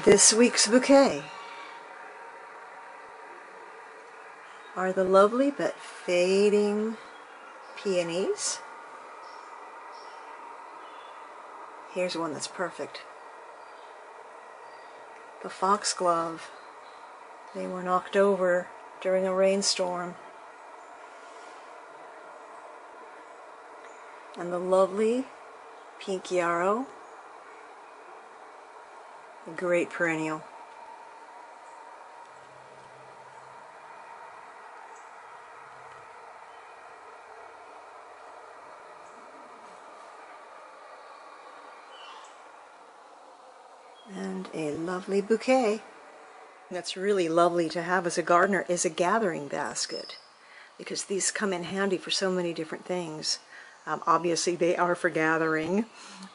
This week's bouquet are the lovely but fading peonies. Here's one that's perfect. The foxglove. They were knocked over during a rainstorm. And the lovely pink yarrow. A great perennial. And a lovely bouquet. That's really lovely to have as a gardener is a gathering basket, because these come in handy for so many different things. Obviously they are for gathering.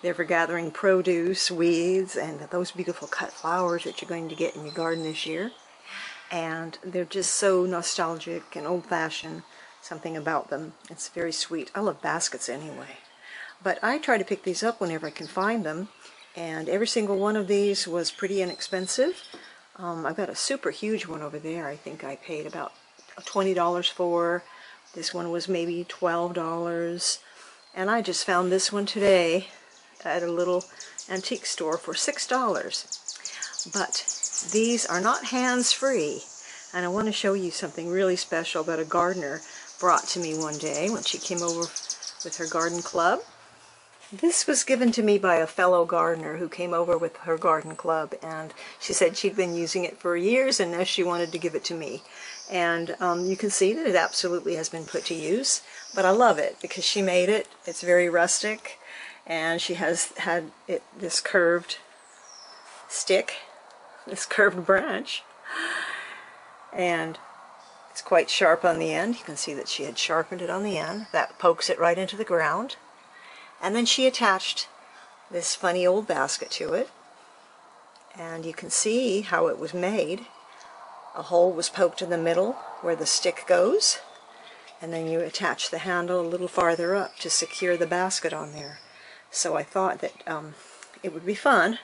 They're for gathering produce, weeds, and those beautiful cut flowers that you're going to get in your garden this year. And they're just so nostalgic and old-fashioned, something about them. It's very sweet. I love baskets anyway. But I try to pick these up whenever I can find them. And every single one of these was pretty inexpensive. I've got a super huge one over there. I think I paid about $20 for. This one was maybe $12. And I just found this one today at a little antique store for $6. But these are not hands-free. And I want to show you something really special that a gardener brought to me one day when she came over with her garden club. This was given to me by a fellow gardener who came over with her garden club, and she said she'd been using it for years and now she wanted to give it to me. And you can see that it absolutely has been put to use, but I love it because she made it. It's very rustic, and she has had this curved stick, this curved branch, and it's quite sharp on the end. You can see that she had sharpened it on the end. That pokes it right into the ground. And then she attached this funny old basket to it, and you can see how it was made. A hole was poked in the middle where the stick goes, and then you attach the handle a little farther up to secure the basket on there. So I thought that it would be fun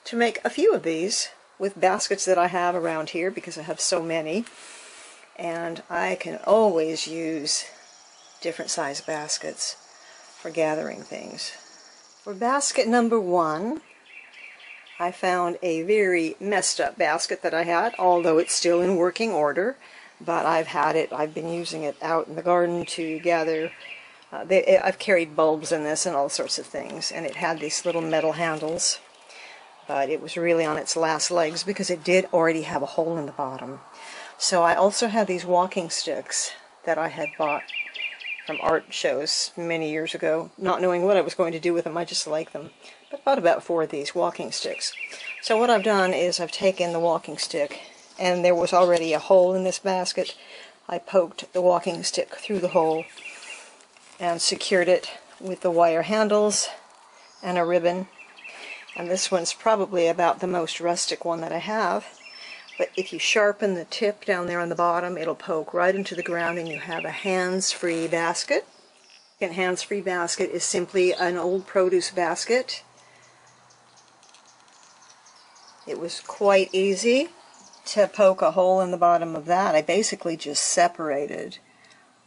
to make a few of these with baskets that I have around here, because I have so many, and I can always use different size baskets for gathering things. For basket number 1, I found a very messed up basket that I had, although it's still in working order, but I've been using it out in the garden to gather. I've carried bulbs in this and all sorts of things, and it had these little metal handles, but it was really on its last legs because it did already have a hole in the bottom. So I also have these walking sticks that I had bought from art shows many years ago, not knowing what I was going to do with them. I just like them. But I bought about 4 of these walking sticks. So what I've done is I've taken the walking stick, and there was already a hole in this basket. I poked the walking stick through the hole and secured it with the wire handles and a ribbon. And this one's probably about the most rustic one that I have. But if you sharpen the tip down there on the bottom, it'll poke right into the ground and you have a hands-free basket. A hands-free basket is simply an old produce basket. It was quite easy to poke a hole in the bottom of that. I basically just separated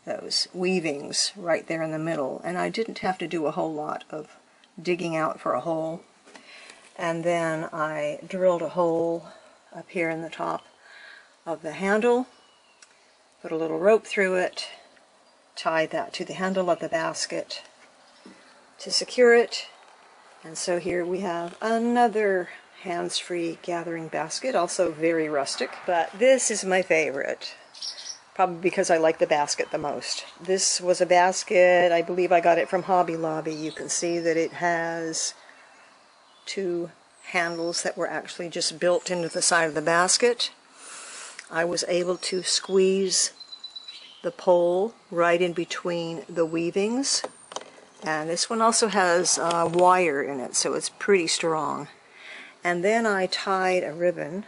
those weavings right there in the middle, and I didn't have to do a whole lot of digging out for a hole. And then I drilled a hole up here in the top of the handle, put a little rope through it, tied that to the handle of the basket to secure it, and so here we have another hands-free gathering basket, also very rustic, but this is my favorite, probably because I like the basket the most. This was a basket, I believe I got it from Hobby Lobby. You can see that it has 2 handles that were actually just built into the side of the basket. I was able to squeeze the pole right in between the weavings, and this one also has wire in it, so it's pretty strong. And then I tied a ribbon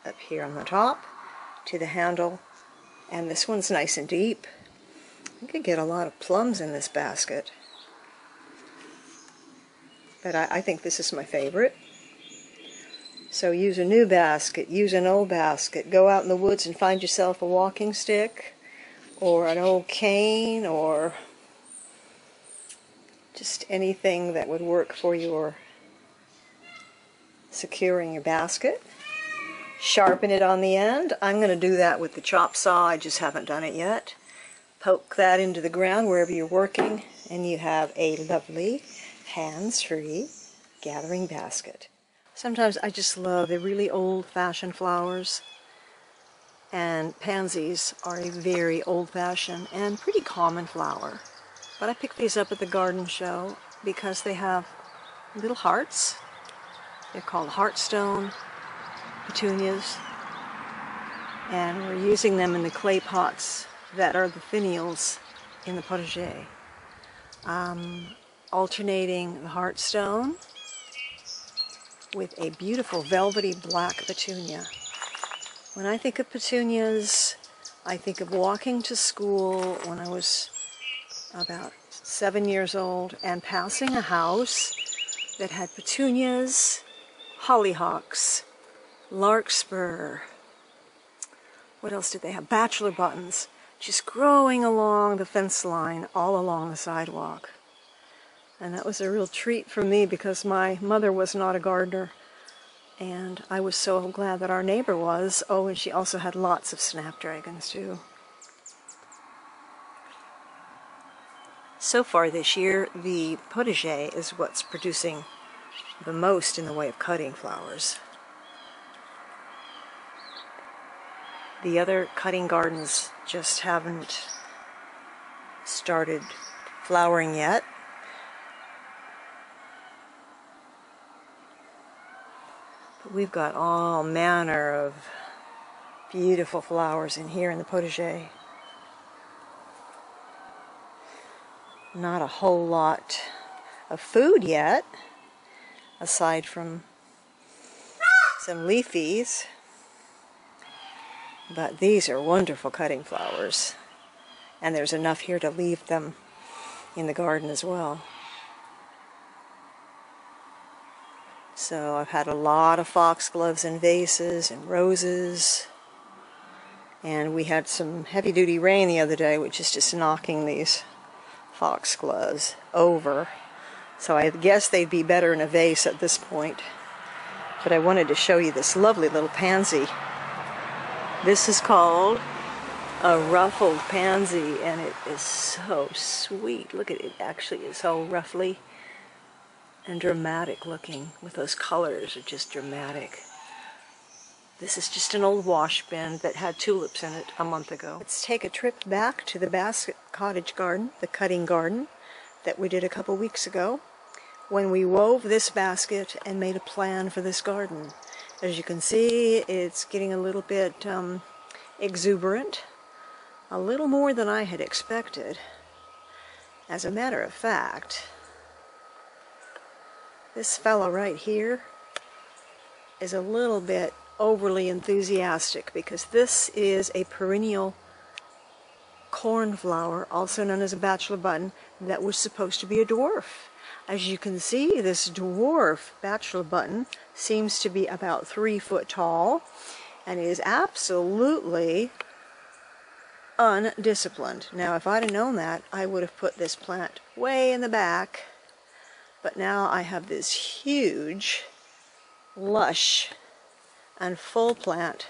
up here on the top to the handle, and this one's nice and deep. You could get a lot of plums in this basket, but I think this is my favorite. So use a new basket, use an old basket, go out in the woods and find yourself a walking stick or an old cane or just anything that would work for your securing your basket. Sharpen it on the end. I'm going to do that with the chop saw. I just haven't done it yet. Poke that into the ground wherever you're working, and you have a lovely, hands-free gathering basket. Sometimes I just love the really old-fashioned flowers, and pansies are a very old-fashioned and pretty common flower. But I picked these up at the garden show because they have little hearts. They're called heartstone petunias, and we're using them in the clay pots that are the finials in the potager. Alternating the heartstone with a beautiful velvety black petunia. When I think of petunias, I think of walking to school when I was about 7 years old and passing a house that had petunias, hollyhocks, larkspur. What else did they have? Bachelor buttons, just growing along the fence line, all along the sidewalk. And that was a real treat for me because my mother was not a gardener, and I was so glad that our neighbor was. Oh, and she also had lots of snapdragons too. So far this year, the potager is what's producing the most in the way of cutting flowers. The other cutting gardens just haven't started flowering yet. But we've got all manner of beautiful flowers in here in the potager. Not a whole lot of food yet, aside from some leafies. But these are wonderful cutting flowers, and there's enough here to leave them in the garden as well. So I've had a lot of foxgloves and vases and roses, and we had some heavy-duty rain the other day, which is just knocking these foxgloves over. So I guess they'd be better in a vase at this point. But I wanted to show you this lovely little pansy. This is called a ruffled pansy, and it is so sweet. Look at it, actually it's so ruffly and dramatic looking with those colors. Are just dramatic. This is just an old wash bin that had tulips in it a month ago. Let's take a trip back to the Cottage Garden, the cutting garden that we did a couple weeks ago, when we wove this basket and made a plan for this garden. As you can see, it's getting a little bit exuberant, a little more than I had expected. As a matter of fact, this fellow right here is a little bit overly enthusiastic because this is a perennial cornflower, also known as a bachelor button, that was supposed to be a dwarf. As you can see, this dwarf bachelor button seems to be about 3 foot tall and is absolutely undisciplined. Now, if I'd have known that, I would have put this plant way in the back, but now I have this huge, lush, and full plant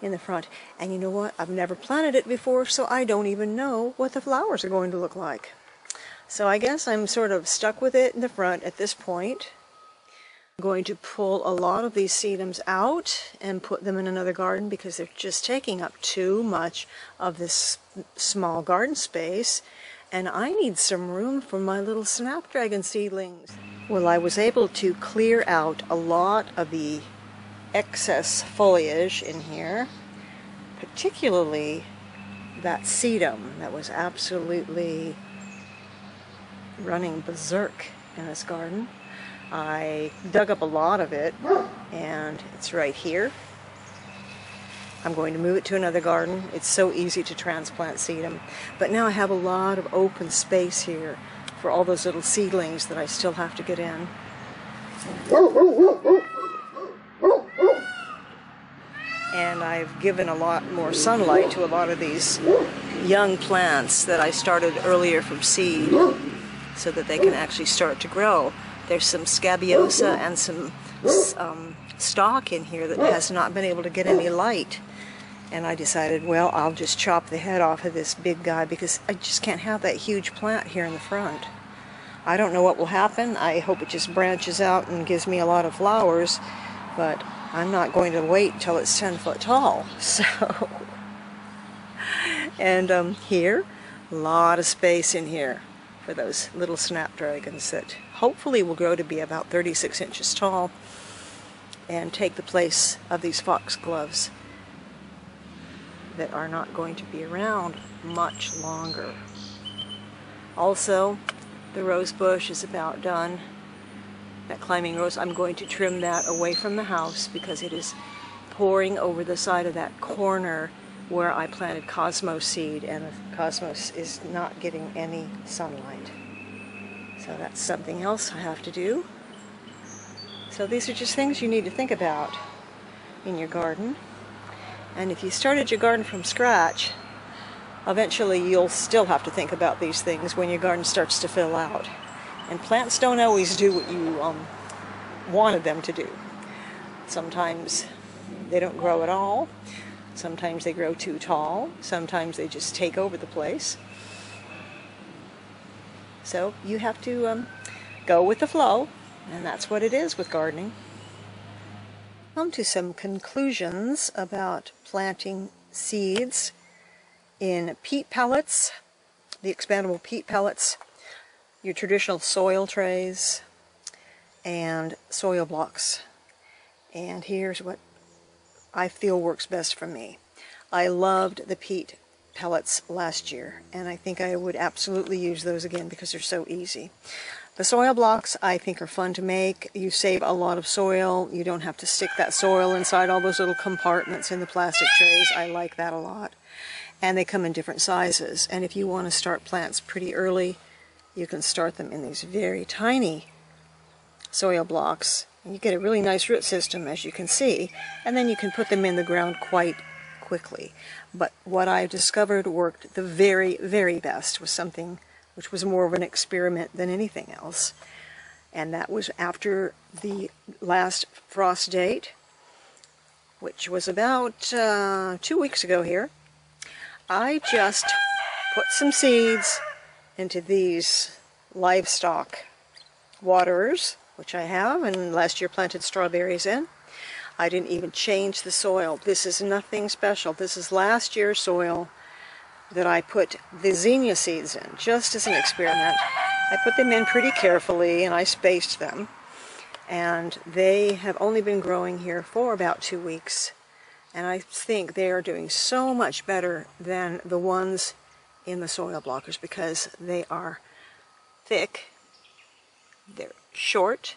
in the front. And you know what? I've never planted it before, so I don't even know what the flowers are going to look like. So I guess I'm sort of stuck with it in the front at this point. I'm going to pull a lot of these sedums out and put them in another garden because they're just taking up too much of this small garden space, and I need some room for my little snapdragon seedlings. Well, I was able to clear out a lot of the excess foliage in here, particularly that sedum that was absolutely running berserk in this garden. I dug up a lot of it, and it's right here. I'm going to move it to another garden. It's so easy to transplant sedum. But now I have a lot of open space here for all those little seedlings that I still have to get in. I've given a lot more sunlight to a lot of these young plants that I started earlier from seed so that they can actually start to grow. There's some scabiosa and some stalk in here that has not been able to get any light. And I decided, well, I'll just chop the head off of this big guy because I just can't have that huge plant here in the front. I don't know what will happen. I hope it just branches out and gives me a lot of flowers, but I'm not going to wait till it's 10 foot tall. So, and here, a lot of space in here for those little snapdragons that hopefully will grow to be about 36 inches tall and take the place of these foxgloves that are not going to be around much longer. Also, the rose bush is about done. That climbing rose, I'm going to trim that away from the house because it is pouring over the side of that corner where I planted cosmos seed, and cosmos is not getting any sunlight. So that's something else I have to do. So these are just things you need to think about in your garden. And if you started your garden from scratch, eventually you'll still have to think about these things when your garden starts to fill out. And plants don't always do what you wanted them to do. Sometimes they don't grow at all. Sometimes they grow too tall. Sometimes they just take over the place. So you have to go with the flow, and that's what it is with gardening. Come to some conclusions about planting seeds in peat pellets, the expandable peat pellets, your traditional soil trays, and soil blocks. And here's what I feel works best for me. I loved the peat pellets last year, and I think I would absolutely use those again because they're so easy. The soil blocks I think are fun to make. You save a lot of soil. You don't have to stick that soil inside all those little compartments in the plastic trays. I like that a lot. And they come in different sizes. And if you want to start plants pretty early, you can start them in these very tiny soil blocks. And you get a really nice root system, as you can see, and then you can put them in the ground quite quickly. But what I discovered worked the very, very best was something which was more of an experiment than anything else. And that was after the last frost date, which was about 2 weeks ago here. I just put some seeds into these livestock waterers, which I have, and last year planted strawberries in. I didn't even change the soil. This is nothing special. This is last year's soil that I put the zinnia seeds in, just as an experiment. I put them in pretty carefully, and I spaced them. And they have only been growing here for about 2 weeks. And I think they are doing so much better than the ones in the soil blockers because they are thick, they're short,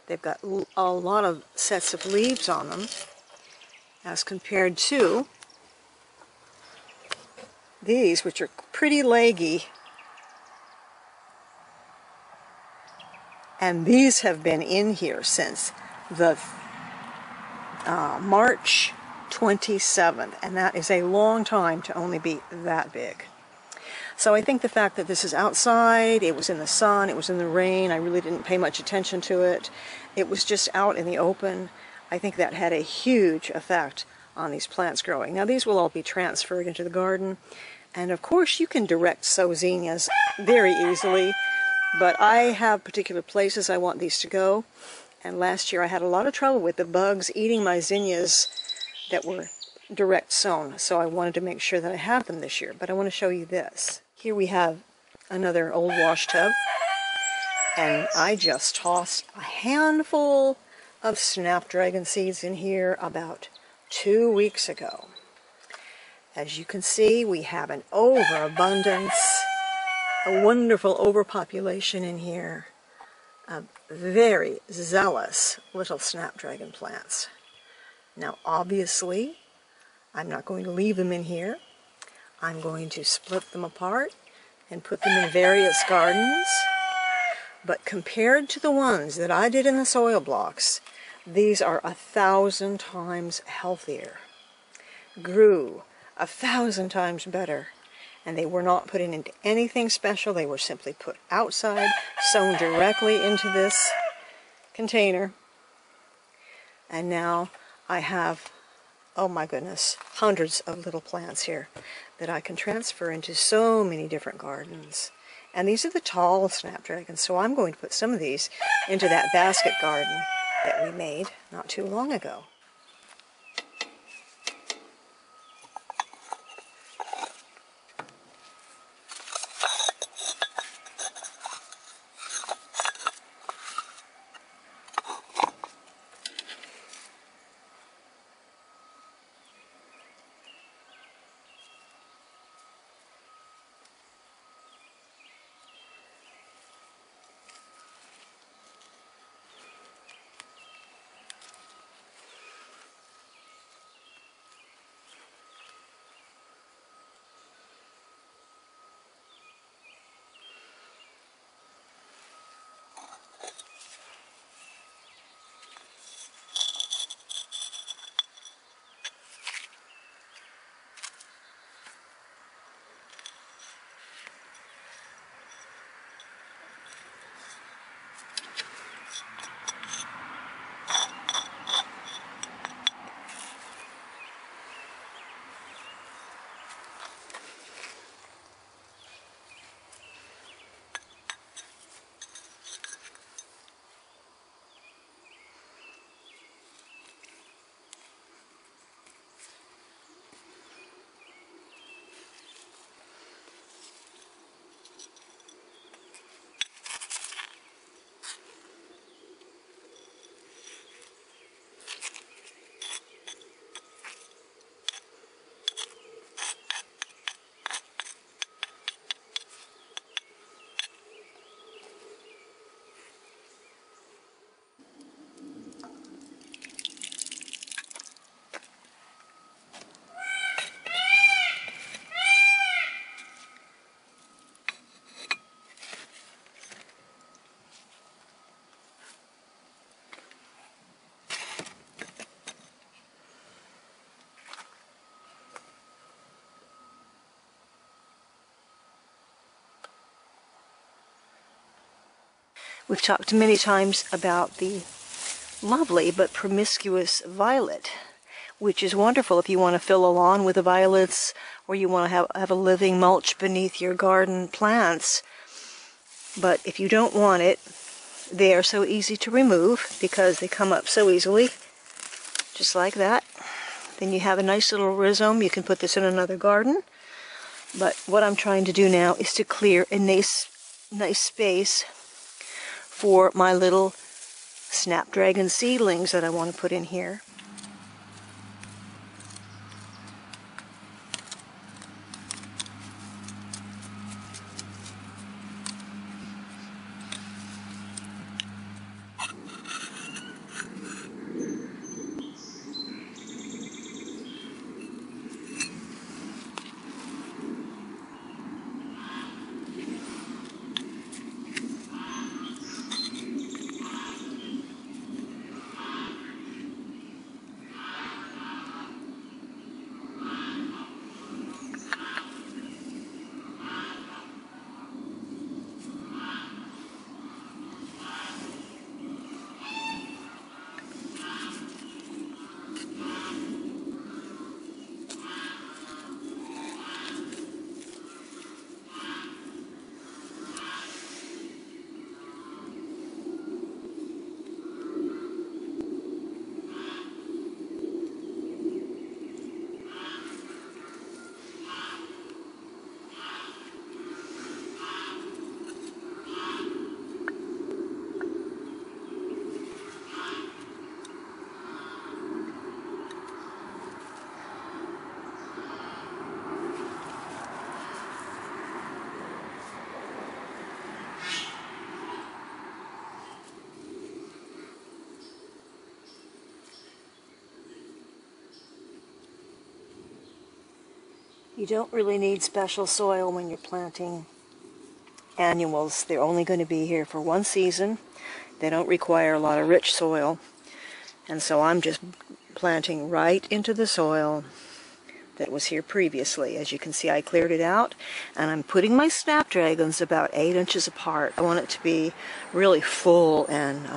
they've got a lot of sets of leaves on them as compared to these, which are pretty leggy. And these have been in here since the March 27th, and that is a long time to only be that big. So I think the fact that this is outside, it was in the sun, it was in the rain, I really didn't pay much attention to it, it was just out in the open, I think that had a huge effect on these plants growing. Now these will all be transferred into the garden, and of course you can direct sow zinnias very easily, but I have particular places I want these to go, and last year I had a lot of trouble with the bugs eating my zinnias that were direct sown, so I wanted to make sure that I have them this year. But I want to show you this. Here we have another old wash tub, and I just tossed a handful of snapdragon seeds in here about 2 weeks ago. As you can see, we have an overabundance, a wonderful overpopulation in here of very zealous little snapdragon plants. Now obviously, I'm not going to leave them in here. I'm going to split them apart and put them in various gardens. But compared to the ones that I did in the soil blocks, these are 1,000 times healthier. grew 1,000 times better. And they were not put into anything special. They were simply put outside, sown directly into this container. And now I have, oh my goodness, hundreds of little plants here that I can transfer into so many different gardens. And these are the tall snapdragons, so I'm going to put some of these into that basket garden that we made not too long ago. We've talked many times about the lovely but promiscuous violet, which is wonderful if you want to fill a lawn with the violets, or you want to have a living mulch beneath your garden plants. But if you don't want it, they are so easy to remove because they come up so easily, just like that. Then you have a nice little rhizome. You can put this in another garden. But what I'm trying to do now is to clear a nice space for my little snapdragon seedlings that I want to put in here. You don't really need special soil when you're planting annuals. They're only going to be here for one season. They don't require a lot of rich soil. And so I'm just planting right into the soil that was here previously. As you can see, I cleared it out, and I'm putting my snapdragons about 8 inches apart. I want it to be really full and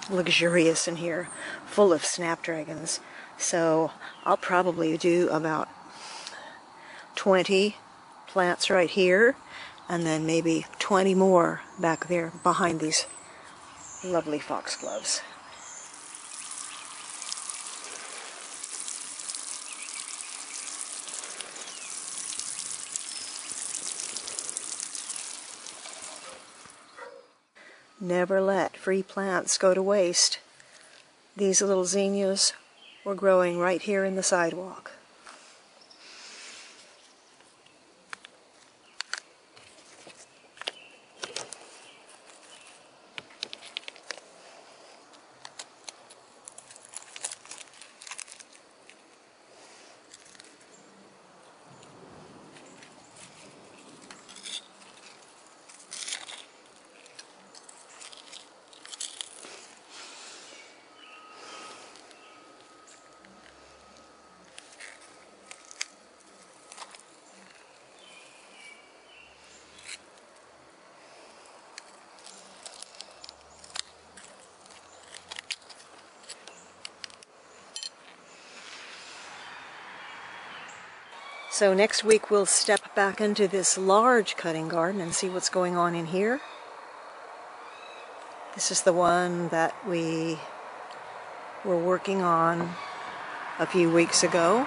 luxurious in here, full of snapdragons. So I'll probably do about 20 plants right here, and then maybe 20 more back there behind these lovely foxgloves. Never let free plants go to waste. These little zinnias were growing right here in the sidewalk. So next week we'll step back into this large cutting garden and see what's going on in here. This is the one that we were working on a few weeks ago.